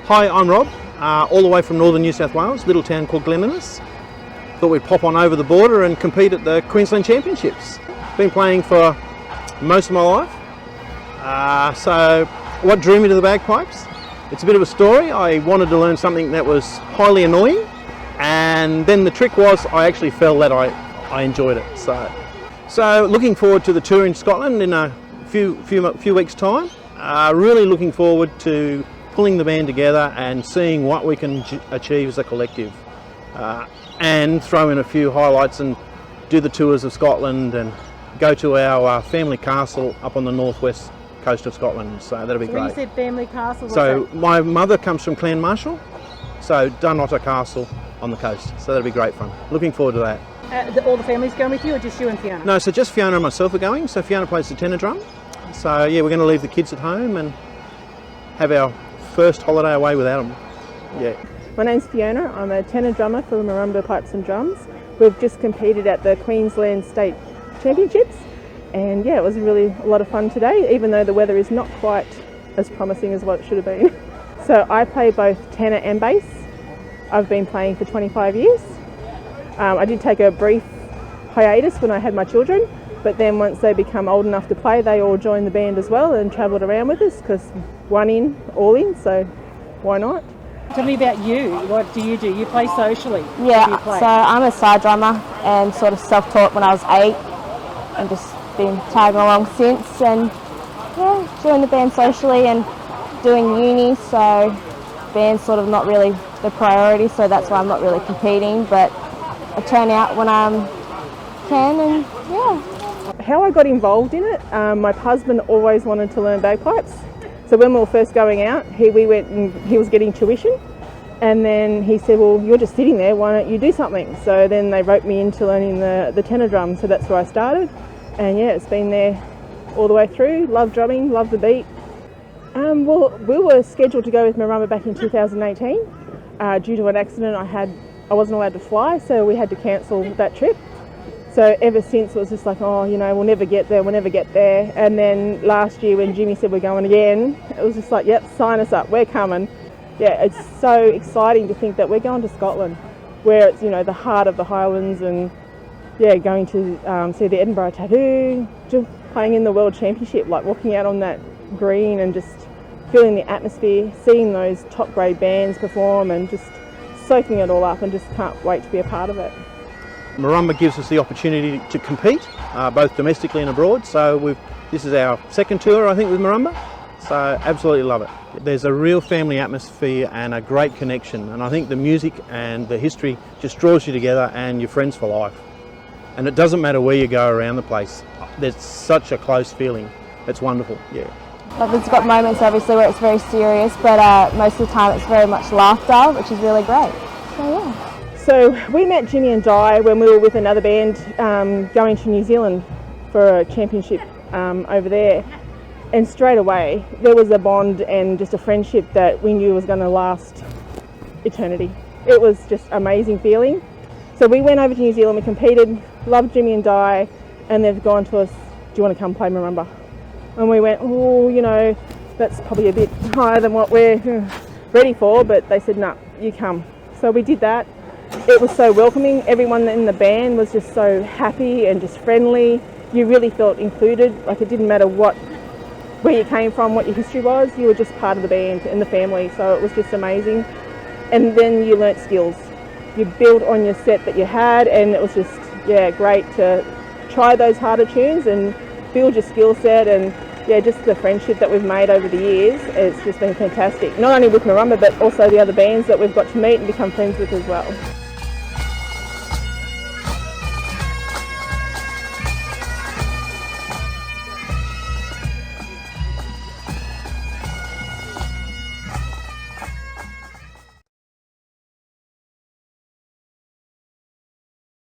Hi, I'm Rob, all the way from Northern New South Wales, little town called Glen Innes. Thought we'd pop on over the border and compete at the Queensland Championships. Been playing for most of my life. So what drew me to the bagpipes? It's a bit of a story. I wanted to learn something that was highly annoying, and then the trick was I actually felt that I enjoyed it. So looking forward to the tour in Scotland in a few weeks' time. Really looking forward to pulling the band together and seeing what we can achieve as a collective, and throw in a few highlights and do the tours of Scotland and go to our family castle up on the northwest coast of Scotland. So that'll be great. When you said family castle, so my mother comes from Clan Marshall, so Dunotter Castle on the coast. So that'll be great fun. Looking forward to that. All the family's going with you, or just you and Fiona? No, so just Fiona and myself are going. So Fiona plays the tenor drum. So yeah, we're going to leave the kids at home and have our first holiday away without them. Yeah. My name's Fiona. I'm a tenor drummer for Marimba Pipes and Drums. We've just competed at the Queensland State Championships, and yeah, it was really a lot of fun today, even though the weather is not quite as promising as what it should have been. So I play both tenor and bass. I've been playing for 25 years. I did take a brief hiatus when I had my children, but then once they become old enough to play, they all joined the band as well and travelled around with us, because one in, all in, so why not? Tell me about you. What do? You play socially? Yeah, so I'm a side drummer and sort of self-taught when I was 8 and just been tagging along since, and yeah, joined the band socially and doing uni, so band's sort of not really the priority, so that's why I'm not really competing, but I turn out when I can, and yeah. How I got involved in it, my husband always wanted to learn bagpipes. So when we were first going out, he was getting tuition, and then he said, well, you're just sitting there, why don't you do something? So then they roped me into learning the tenor drum, so that's where I started. And yeah, it's been there all the way through. Love drumming, love the beat. Well, we were scheduled to go with Marimba back in 2018. Due to an accident I wasn't allowed to fly, so we had to cancel that trip. So ever since it was just like, oh, you know, we'll never get there. And then last year when Jimmy said we're going again, it was just like, yep, sign us up, we're coming. Yeah, it's so exciting to think that we're going to Scotland, where it's, you know, the heart of the Highlands, and yeah, going to see the Edinburgh Tattoo, just playing in the World Championship, like walking out on that green and just feeling the atmosphere, seeing those top grade bands perform and just soaking it all up, and just can't wait to be a part of it. Marimba gives us the opportunity to compete, both domestically and abroad. So this is our second tour, I think, with Marimba. So absolutely love it. There's a real family atmosphere and a great connection. And I think the music and the history just draws you together, and you're friends for life. And it doesn't matter where you go around the place. There's such a close feeling. It's wonderful, yeah. It's got moments obviously where it's very serious, but most of the time it's very much laughter, which is really great. So yeah. So we met Jimmy and Di when we were with another band going to New Zealand for a championship over there, and straight away there was a bond and just a friendship that we knew was going to last eternity. It was just an amazing feeling. So we went over to New Zealand, we competed, loved Jimmy and Di, and they've gone to us, do you want to come play Marimba? And we went, oh, you know, that's probably a bit higher than what we're ready for, but they said, no, you come. So we did that. It was so welcoming. Everyone in the band was just so happy and just friendly. You really felt included. Like, it didn't matter where you came from, what your history was. You were just part of the band and the family. So it was just amazing. And then you learnt skills. You built on your set that you had, and it was just, yeah, great to try those harder tunes and build your skill set. And yeah, just the friendship that we've made over the years, it's just been fantastic. Not only with Marimba, but also the other bands that we've got to meet and become friends with as well.